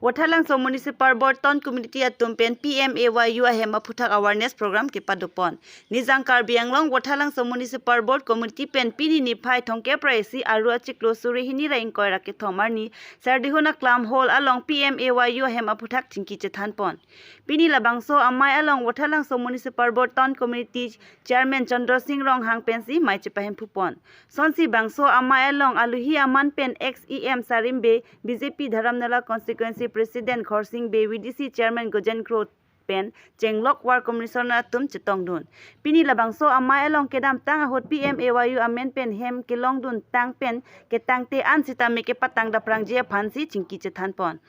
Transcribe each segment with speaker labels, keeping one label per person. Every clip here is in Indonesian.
Speaker 1: Wathalang so Municipal Board Ton Community Atumpen PMAYU ahema Puthak Awareness Program ke padopon. Nizang Karbianglong Wathalang so Municipal Board Community Pen Pini ni Pai Thongke Praisi Aru Achiklo Suri Hini Rain Koira ke Thomarni Sardihuna Clam Hall along PMAYU ahema Puthak Chingki Chethanpon. Pini labangso amai along Wathalang so Municipal Board Ton Community Chairman Chandra Singh Rong Hang Pensi Mai Chepahem Pupon. Sonsi bangso amai along Aluhi Aman Pen XEM Sarimbe BJP Dharamnala Constituency President Khorsing Bay VDC Chairman Gojen Kro Pen Chenglok War Commissioner Tum Chetongdun. Pini labangso amai along kedam tang ahot PMAYU amen pen hem kelongdun tang pen ke tang te an sita me ke patang da prangje phansi chingki chethanpon.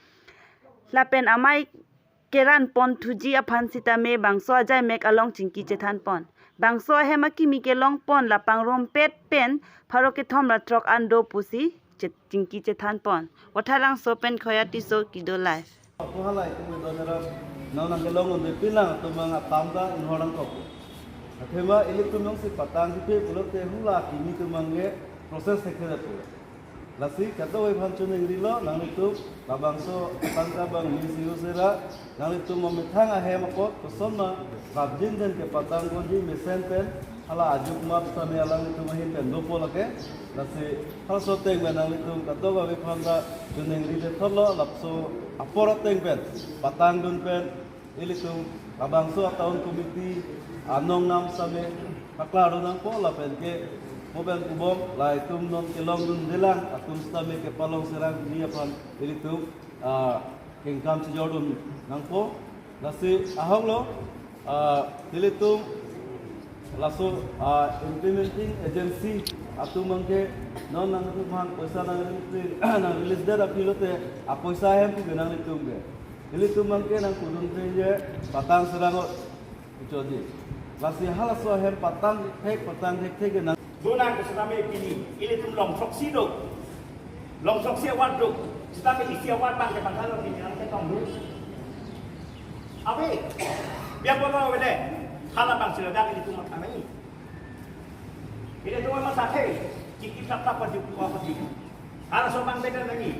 Speaker 1: La pen amai keran pon thuji a phansita me bangso ajai mek along chingki chethanpon. Bangso hema kimi ke long pon la pangrom pet pen pharoke thomra trok ando pusi chingki chethanpon. Wathalang so pen khoyati so kido live.
Speaker 2: Halai tu donera nang gelong on pilang tu mga tamda inhorang ko. Athema iliktumong si patang di pulok te hula kimi tu mange proses sekera tu. Lasi kata wei phancun ngrilo nang itu labangso tangka bang misiu sera nang itu memethang ahe makot kosonna rabjin den ke patang gonji mesenten ala ajuk map same alang itu mahin ten dopo lake lasi hal so teng nang itu kata wei phanda juneng ride tholo lapso apora teng pen patang dun pen ilitung labangso tahun komiti anong nam same paklaro nang po la pen ke mobil kubom lai tum non kelong dun dilang atum stame ke palong serang dia pan ilitung kengkam sejodun nang po lasi ahong lo ilitung laso implementing agency atum mangke non nang tu man poisa nang release date apilote apoisa hem tu nang ilitung ge ilitung mangke nang kudun je patang serang ujodi lasi halaso hem patang hek ke nang
Speaker 3: Zona ke sedame pini, ini tu long soksi dok, long soksi awat dok, sedame isi awat bang ke pangkalan ini yang kita tunggu. Abi, biar boleh bede, kalau bang seladak ini tu macam ini. Ini tu memang sakit, cikgu tak dapat dibuat pasti. Kalau seorang beda lagi,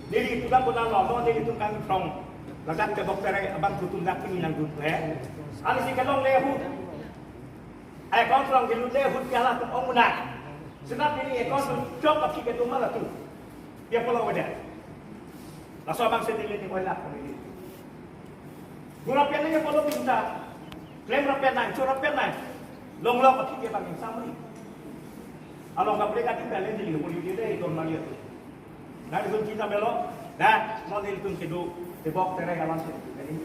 Speaker 3: jadi itu dah bukan lalu, jadi itu kan tong, lagat ke dokter abang tutup dak ini yang tutup le. Alis ikalong lehu. Ekor orang di luar hut kalah tu orang muda. Sebab ini ekor tu cok tapi ke tu malah tu. Dia pulau ada. Lalu abang sendiri ni boleh lah. Guna pian ni pulau minta. Klaim rapian nang, curap pian nang. Long tapi ke bang yang sama ni. Along tak boleh kati balen jadi boleh dia itu malia tu. Nak itu cinta melo. Dah, mau dia itu kedu. Tebok terai kawan sendiri.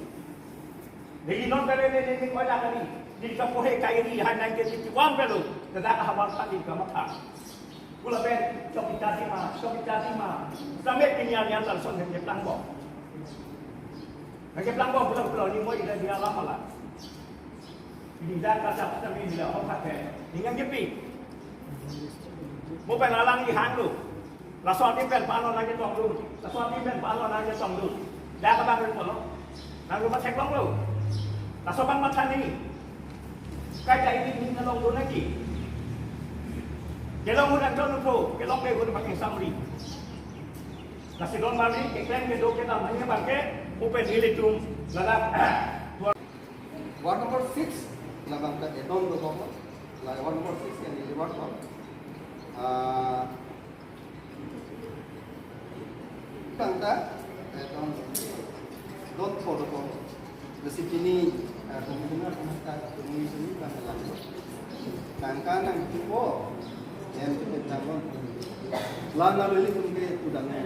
Speaker 3: Jadi non balen ni boleh lah ni. Di kapohe kairi hanai ke ti wan belu tada hawar tadi ke mata pula ben sokita sima sampai pinyan yang terson ke plangbo ke plangbo pula ni moi ida dia lama lah ini dah kata tapi dia orang kata dengan kepi mo ben alang di hang la so ti ben palo na ke tong lu la so ti ben palo na ke tong lu dah ka bang pula nang rumah cek bang lu la so bang macam ni kaya ini kelong dulu lagi. Kelong udah don pro, kelong le udah pakai samri. Nasi don mari, keklaim ke do kita namanya pakai open electrum lalap.
Speaker 4: Ward number 6 labang kat don do ko. La ward number 6 yang di ward ko. Kanta don ko do ko. Di sini kemudian kita ini kan lalu kangkang itu yang kita bangun lana beli kemudian udangnya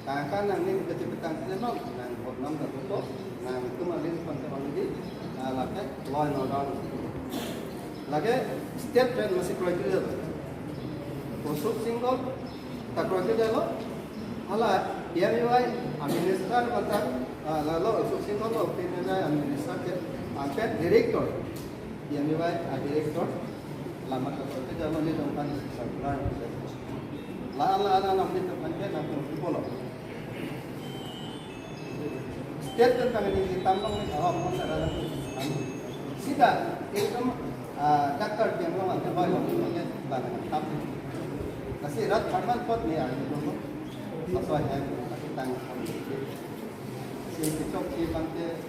Speaker 4: kangkang ini kita ciptakan senang dan orang tertutup nah itu malin konservasi lakukan law and order lagi state trend masih kriteria khusus single tak kriteria lo halah dia mulai administrator macam lalu khusus single lo opinion administrator angkat direktur yang mulai direktur lama terus jalan di tempat sekolah la di tempat ke nak sekolah state tentang ini tambang ni awak mana sida itu dakar yang orang ada banyak punya banyak tapi nasi rat farman pot ni ada dulu sesuai yang tang si tiktok si bangke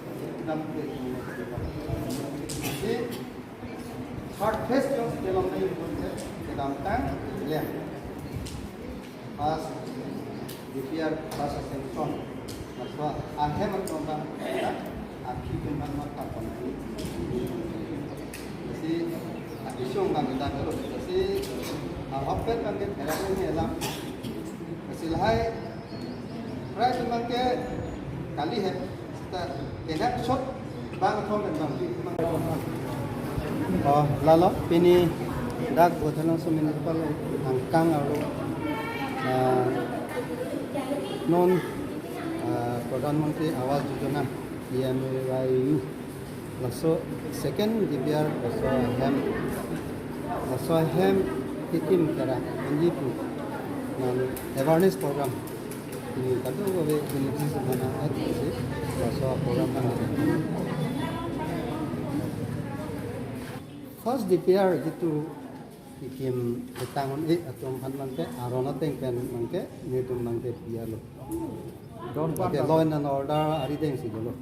Speaker 4: dam ke si hard face jo dalam ini ke dalam tang ya pas dibiar pas sensor maswa akhir bang akhir kembang mata pun si isyong bang kita terus si hopet bang kita ini dalam silahai prai memang ke kali het enak shot bang thong dan bang oh lalo pini dak botalang sumin pal angkang aru non Pradhan Mantri Awas Yojana PMAYU laso second dibiar laso hem hitim kara anjipu awareness program ini kado gawe benefit mana itu sih laso program kan first DPR gitu ikim tangon atom mangke arona tengken mangke nitum mangke biar lo don pa law and order ari deng si lo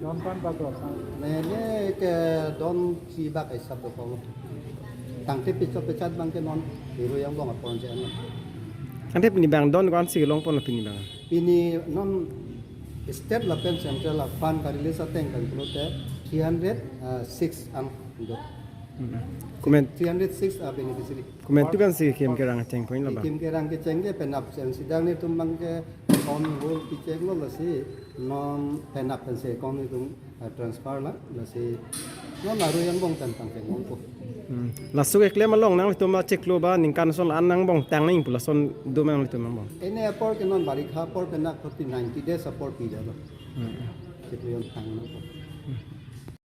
Speaker 4: don pan pa to ne ke don si ba kai sab ko tang te pichat mangke non biru yang bong apon je an
Speaker 5: Ante pinibang don kan si long pon pinibang.
Speaker 4: ini non state la pen central la fan karile sa teng kan kulote 306 am do
Speaker 5: Comment
Speaker 4: 306 beneficiary
Speaker 5: comment tu kan si kem kerang ceng point la ba.
Speaker 4: Kim kerang ke cengge penap sen sidang ni tumbang ke kon hol picek lo la si non penap pen se kon ni tung transfer la si non laru yang bong tentang ke ngompo
Speaker 5: Lasu ke klem long nang tu ma cek lo ba ning kan son an nang bong tang ning pula son do mang tu mang bong.
Speaker 4: ene apor ke non bari kha por penak 90 days support pi jalo. Ciklion tang no